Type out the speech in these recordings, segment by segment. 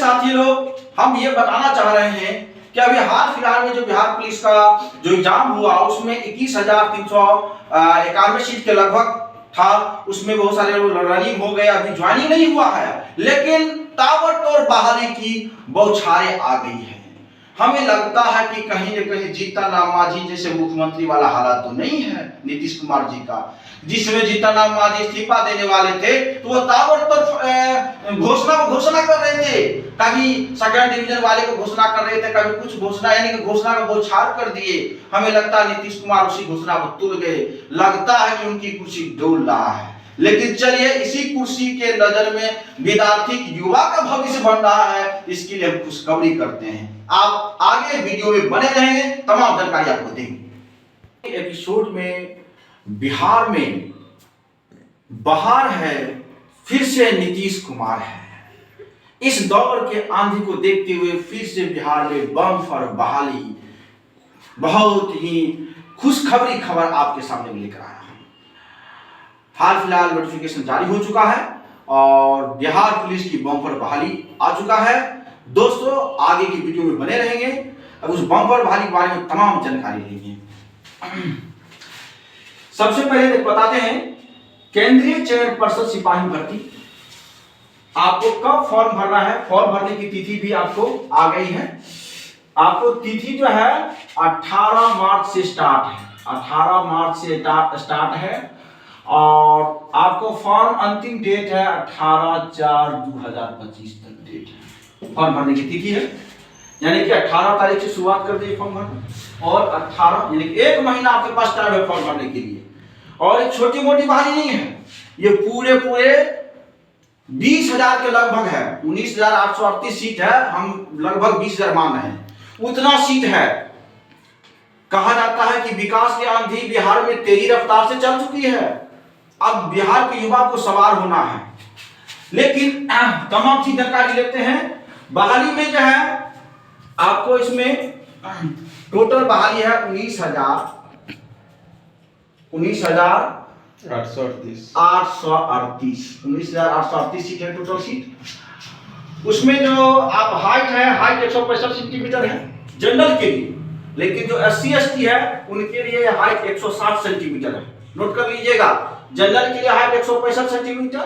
साथी लोग, हम ये बताना चाह रहे हैं कि अभी हाल फिलहाल में जो बिहार पुलिस का जो एग्जाम हुआ उसमें 21,391 सीट के लगभग था। उसमें बहुत सारे रनिंग हो गए, अभी ज्वाइनिंग नहीं हुआ है, लेकिन ताबड़तोड़ बहाली की बौछारें आ गई है। हमें लगता है कि कहीं न कहीं जीतन राम मांझी जैसे मुख्यमंत्री वाला हालात तो नहीं है नीतीश कुमार जी का। जिसमें जीतन राम मांझी इस्तीफा देने वाले थे तो वो ताबड़तोड़ घोषणा कर रहे थे, कभी सेकंड डिवीजन वाले को घोषणा कर रहे थे, कभी कुछ घोषणा, यानी कि घोषणा का बौछार कर दिए। हमें लगता है नीतीश कुमार उसी घोषणा को तुल गए, लगता है कि उनकी कुर्सी डोल रहा है। लेकिन चलिए, इसी कुर्सी के नजर में विद्यार्थी युवा का भविष्य बन रहा है, इसके लिए हम खुशखबरी करते हैं। आप आगे वीडियो में बने रहेंगे, तमाम जानकारी आपको देंगे। एपिसोड में बिहार में बहार है, फिर से नीतीश कुमार है। इस दौर के आंधी को देखते हुए फिर से बिहार में बम्पर बहाली, बहुत ही खुशखबरी खबर आपके सामने लेकर आया हूं। हाल फिलहाल नोटिफिकेशन जारी हो चुका है और बिहार पुलिस की बम्पर बहाली आ चुका है। दोस्तों, आगे की वीडियो में बने रहेंगे, अब उस बम्पर बहाली के बारे में तमाम जानकारी लेंगे। सबसे पहले बताते हैं केंद्रीय चयन पर्षद सिपाही भर्ती, आपको कब फॉर्म भरना है। फॉर्म भरने की तिथि भी आपको आ गई है। आपको तिथि जो है 18 मार्च से स्टार्ट है, 18 मार्च से स्टार्ट है और आपको फॉर्म अंतिम डेट है 18/4/2025 तक डेट है। फॉर्म भरने की तिथि है, यानी कि 18 तारीख से शुरुआत कर दिए फॉर्म भरना और 18 यानी कि 1 महीना आपके पास टाइम है फॉर्म भरने के लिए। और एक छोटी मोटी बहाली नहीं है, ये पूरे 20,000 के लगभग है। 19,838 सीट है, हम लगभग 20,000 मान रहे हैं, उतना सीट है। कहा जाता है कि विकास की आंधी बिहार में तेजी रफ्तार से चल चुकी है, अब बिहार के युवा को सवार होना है। लेकिन तमाम चीज जानकारी लेते हैं। बहाली में जो है आपको इसमें टोटल बहाली है 19,838 सीट है टोटल सीट। उसमें जो आप हाइट है, हाइट 165 सेंटीमीटर है जनरल के लिए, लेकिन जो SC ST है उनके लिए हाइट 160 सेंटीमीटर है। नोट कर लीजिएगा, जनरल के लिए हाइट 165 सेंटीमीटर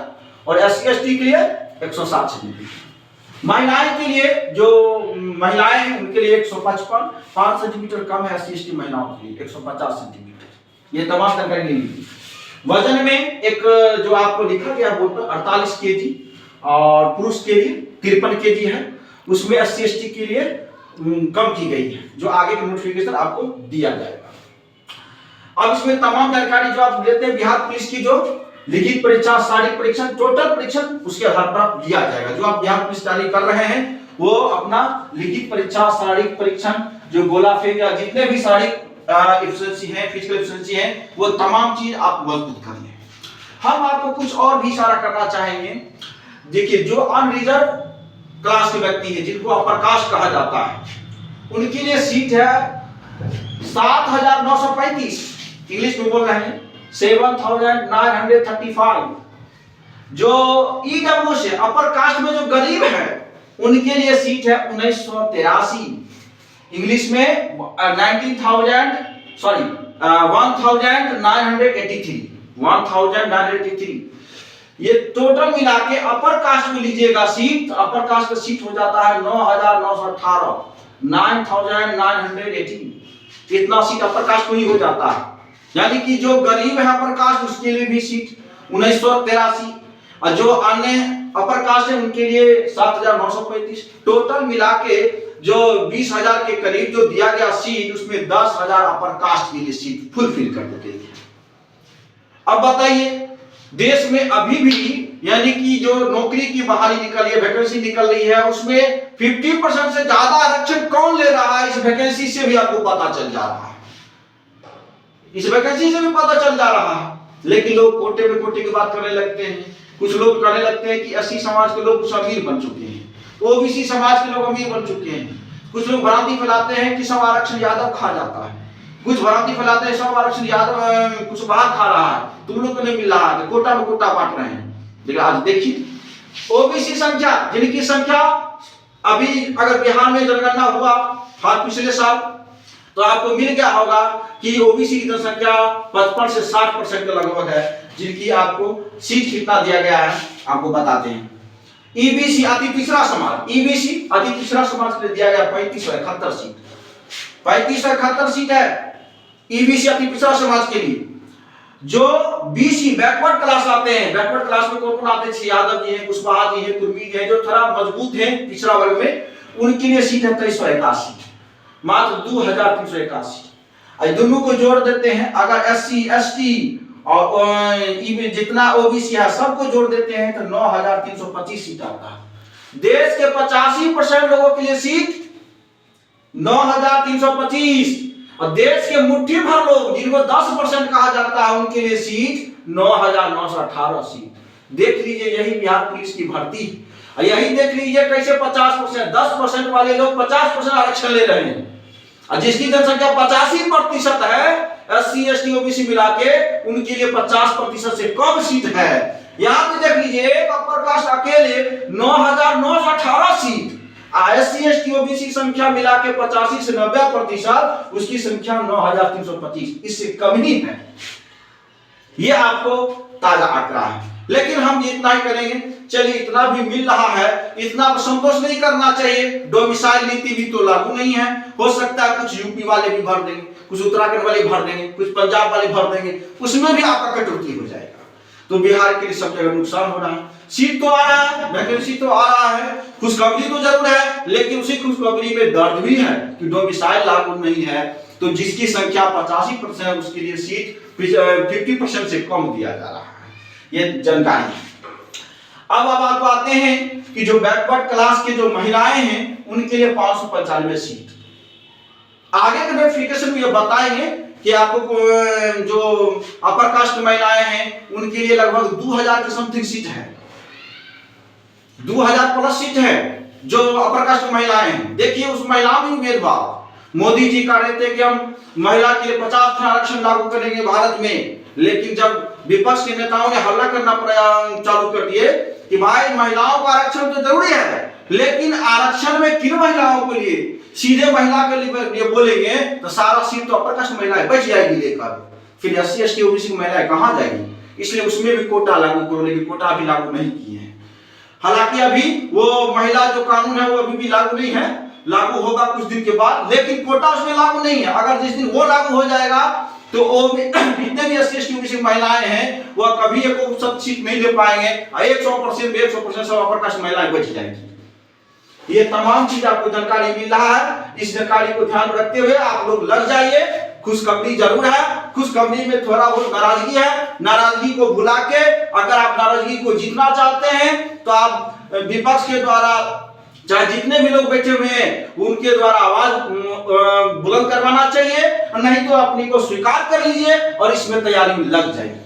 और SC ST के लिए 160 सेंटीमीटर। महिलाएं के लिए, जो महिलाएं हैं उनके लिए 155, 5 सेंटीमीटर कम है SC ST महिलाओं के लिए 150 सेंटीमीटर। ये तमाम जानकारी ले लीजिए। वजन में एक जो आपको लिखा गया बोर्ड पर 48 kg और पुरुष के लिए 53 kg है, उसमें SC ST के लिए कम की गई है, जो आगे का नोटिफिकेशन आपको दिया जाएगा। अब इसमें तमाम जानकारी जो आप लेते हैं बिहार पुलिस की, जो लिखित परीक्षा, शारीरिक परीक्षण, टोटल परीक्षण उसके आधार पर दिया जाएगा। जो आप बिहार पुलिस तैयारी कर रहे हैं वो अपना लिखित परीक्षा, शारीरिक परीक्षण, जो गोला फेंक या जितने भी शारीरिक एफिशिएंसी है, फिजिकल एफिशिएंसी है, वो तमाम चीज आप मजबूत कर लें। हम आपको कुछ और भी इशारा करना चाहेंगे। देखिए, जो अनरिजर्व क्लास के व्यक्ति है, जिनको अपर कास्ट कहा जाता है, उनके लिए सीट है 7,935, इंग्लिश में बोल रहे हैं 7,935। जो ईडब्ल्यू से अपर कास्ट में जो गरीब है उनके लिए सीट है 1983, इंग्लिश में 1983। ये टोटल मिला के अपर कास्ट में लीजिएगा सीट, अपर कास्ट का सीट हो जाता है 9,918, 9,918। इतना सीट अपर कास्ट में ही हो जाता है, यानी कि जो गरीब है अपर कास्ट उसके लिए भी सीट 1983 और जो अन्य अपर कास्ट है उनके लिए 7,935। टोटल मिला के जो 20,000 के करीब जो दिया गया सीट, उसमें 10,000 अपर कास्ट के लिए सीट फुलफिल कर दी गई है। अब बताइए, देश में अभी भी यानी कि जो नौकरी की बहाली निकली है, वैकेंसी निकल रही है, उसमें 50% से ज्यादा आरक्षण कौन ले रहा है, इस वैकेंसी से भी आपको पता चल जा रहा है। इस वैकेंसी से भी पता चल जा रहा है। लेकिन लोग कोटे में कोटे की बात करने लगते हैं। कुछ लोग कहने लगते हैं कि SC समाज के लोग कुछ अमीर बन चुके हैं, OBC समाज के लोग अमीर बन चुके हैं। कुछ लोग भ्रांति फैलाते हैं कि सब आरक्षण यादव खा जाता है, कुछ भ्रांति फैलाते हैं सब आरक्षण यादव कुछ बाहर खा रहा है, तुम लोग को नहीं मिल रहा है, कोटा में कोटा बांट रहे हैं। लेकिन आज देखिए OBC संख्या, जिनकी संख्या अभी अगर बिहार में जनगणना हुआ हाल पिछले साल, तो आपको मिल गया होगा कि ओबीसी की जनसंख्या 55 से 60% के लगभग है, जिनकी आपको सीट कितना दिया गया है आपको बताते हैं। ईबीसी अति पिछड़ा समाज, ईबीसी अति पिछड़ा समाज के लिए दिया गया 3571 सीट, 3571 सीट है ईबीसी अति पिछड़ा समाज के लिए। जो बीसी बैकवर्ड क्लास आते हैं, बैकवर्ड क्लास में कौन कौन आते हैं, यादव जी हैं, कुशवाहा जी हैं, कुर्मी जी हैं, जो थोड़ा मजबूत हैं पिछड़ा वर्ग में, उनके लिए सीट है 2381, मात्र 2381। दोनों को जोड़ देते हैं, अगर एससी एसटी और जितना ओबीसी है सबको जोड़ देते हैं तो 9325 सीट आता है। देश के 85% लोगों के लिए सीट 9325, और देश के मुट्ठी भर लोग जिनको 10% कहा जाता है उनके लिए सीट 9918 सीट। देख लीजिए यही बिहार पुलिस की भर्ती, यही देख लीजिए कैसे 50%, 10% वाले लोग 50% आरक्षण ले रहे हैं, और जिसकी जनसंख्या 85% है एससी एसटी ओबीसी मिला के, उनके लिए 50% से कम सीट है। यहां पे देख लीजिए अपर कास्ट अकेले 9918 सीट, एससी एसटी ओबीसी संख्या मिला के 85 से 90%, उसकी संख्या 9325, इससे कम ही है। ये आपको ताजा आंकड़ा है, लेकिन हम इतना ही करेंगे। चलिए इतना भी मिल रहा है, इतना संतोष नहीं करना चाहिए। डोमिसाइल नीति भी तो लागू नहीं है, हो सकता है कुछ यूपी वाले भी भर देंगे, कुछ उत्तराखंड वाले भर देंगे, कुछ पंजाब वाले भर देंगे, उसमें भी आपका कटौती हो जाएगा। तो बिहार के लिए सब जगह नुकसान हो रहा है। सीट तो आ रहा है, वैकेंसी तो आ रहा है, खुशखबरी तो जरूर है, लेकिन उसी खुशखबरी में दर्द भी है कि डोमिसाइल लागू नहीं है, तो जिसकी संख्या 85% उसके लिए सीट 50% से कम दिया जा रहा है। ये जानकारी है। अब आपको आते हैं कि जो बैकवर्ड क्लास के जो महिलाएं हैं उनके लिए 595 सीट। आगे के नोटिफिकेशन में ये बताएंगे कि आपको जो अपर कास्ट महिलाएं हैं उनके लिए लगभग 2000 के समथिंग सीट है, 2000 प्लस सीट है जो अपर कास्ट महिलाएं हैं। देखिए उस महिला में भेदभाव, मोदी जी कह रहे थे कि हम महिला के लिए 50% आरक्षण लागू करेंगे भारत में, लेकिन जब विपक्ष के नेताओं ने हल्ला करना चालू कर दिए कि भाई महिलाओं का आरक्षण तो जरूरी है, लेकिन आरक्षण में किन महिलाओं के लिए, सीधे महिला के लिए बोलेंगे तो सारा सीट तो अपर कास्ट महिलाएं बच जाएगी लेकर, फिर एससी एसटी ओबीसी महिलाएं कहां जाएगी। इसलिए उसमें भी कोटा लागू करो, लेकिन कोटा भी लागू नहीं किए हैं। हालांकि अभी वो महिला जो कानून है वो अभी भी लागू नहीं है, लागू होगा कुछ दिन के बाद, लेकिन कोटा उसमें लागू नहीं है। अगर जिस दिन वो लागू हो जाएगा तो जितने भी एससी एसटी ओबीसी महिलाएं हैं वो कभी एक सब सीट नहीं ले पाएंगे, 100% सब अपर कास्ट महिलाएं बच जाएंगी। ये तमाम चीज आपको जानकारी मिल रहा है, इस जानकारी को ध्यान रखते हुए आप लोग लग जाइए। खुशखबरी जरूर है, खुशखबरी में थोड़ा बहुत नाराजगी है, नाराजगी को भुला के अगर आप नाराजगी को जीतना चाहते हैं तो आप विपक्ष के द्वारा चाहे जितने भी लोग बैठे हुए हैं उनके द्वारा आवाज बुलंद करवाना चाहिए, नहीं तो अपनी को स्वीकार कर लीजिए और इसमें तैयारी में लग जाइए।